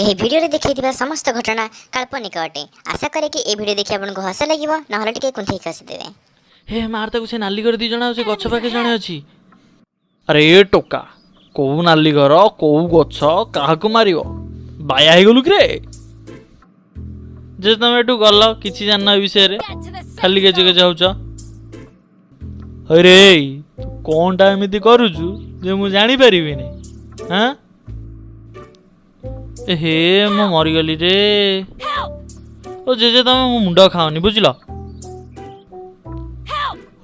ଏହି ଭିଡ଼ିଓରେ ଦେଖାଇଥିବା ସମସ୍ତ ଘଟଣା କାଳ୍ପନିକ ଅଟେ। ଆଶା କରେ କି ଏହି ଭିଡ଼ିଓ ଦେଖି ଆପଣଙ୍କୁ ହସ ଲାଗିବ, ନହେଲେ ଟିକେ କୁନ୍ଥେଇ ହସିଦେବେ। हे मार ताको से नाली घर दी जण से गछ पाखे जणे अछि। अरे ए टोका को नाली घर को गछ काहाको मारियो बाया हे गलु रे। जे तमे एटू गल्ल किछि जानना विषय रे खाली के जगे जाउछ। अरे कोनटा एमिति करूछु जे मु जानि परिबिनी। हां हे मु मरि गली रे। ओ जे तमे मु मुंडा खाओनी बुझिलो।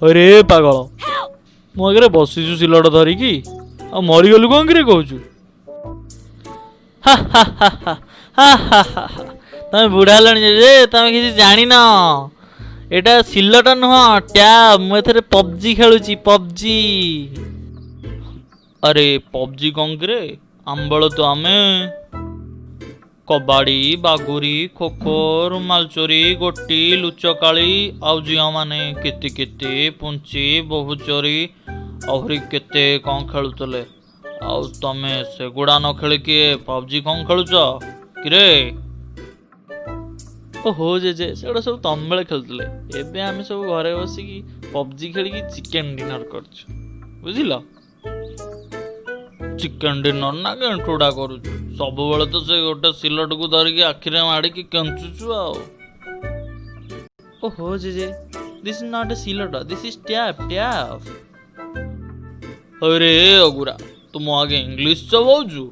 अरे पागल मु आगे बसीचु सिलट धरिकी आ मरीगलु कौन कि कहूँ। तमें बुढ़ा जे तमें किसी जान एटा सिलट नुह टैब मुझे पबजी खेलुची पबजी। अरे पबजी कौन कि आंबल तो आमे कबाड़ी बागुरी खो खो रुमाल चोरी गोटी लुचकाली आउ झील मैंने केते केते पुंची बहु चोरी आहरी केते कौन खेलुले। आउ तमे सेगुड़ा न खेल किए पबजी कौन खेलुच कि ओहो जे सेगुड़ा सब तम बेले खेलुले। एबे आमे सब घरे बसिकी पबजी खेलिकी चिकेन डिनर करछु बुझिल। चिकेन डिनर ना केंटुड़ा करूछु सब बेले तो से गोटे सिलट को धरिकी आखिरे माड़िकी केंचुछु आउ। ओहो जे दिस इज नॉट ए सिलट दिस इज टैप टैप। अरे अगुरा तुम आगे इंग्लिश चबाउछु।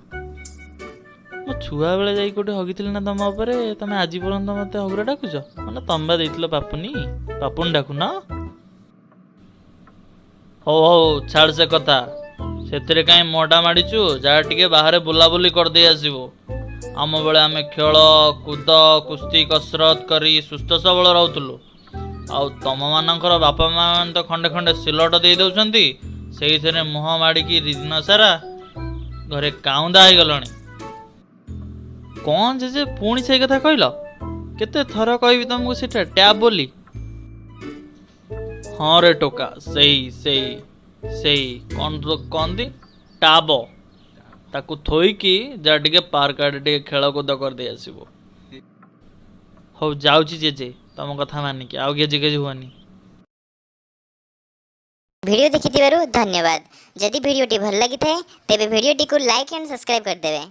मो छुआ बेले जाई कोटे हगिथिल ना तम ऊपर तमे आजि पर्यंत मते हगुरा डाकुछ माने तंबा देइथिलो पापुनी पापुन डाकु ना। हो छाड़ से कथा सेतरे काई मोटा माडिचु जा टिके बाहर बुलाबुली कर दे आसीबो। आम बेले आमे खेल कूद कुस्ती कसरत करी सुस्थ सबल रहउतलु। आउ तम मानकर बापा मां तो खंडे खंडे सिलट दे दउछंती सेइथरे मुह माडिकी दिन सारा घरे काउंदा हो गलणी। कौन जे पुणी से कथा कहल केते थर कहबी तुमको सेटा टैब बोली। हाँ रे टोका सही सही सही कौन तो कहती टाब ताकू थोईकी जा टिके पार्क आड़े टिके खेल कूद कर दे आसीबो। हो जाउची जे तम कथा मानिकी आउ गेजे गेजे हुआनी। वीडियो देखिथिबारु धन्यवाद। जदि वीडियोटी भल लागि थाए तेबे वीडियोटी को लाइक एंड सब्सक्राइब कर देबे।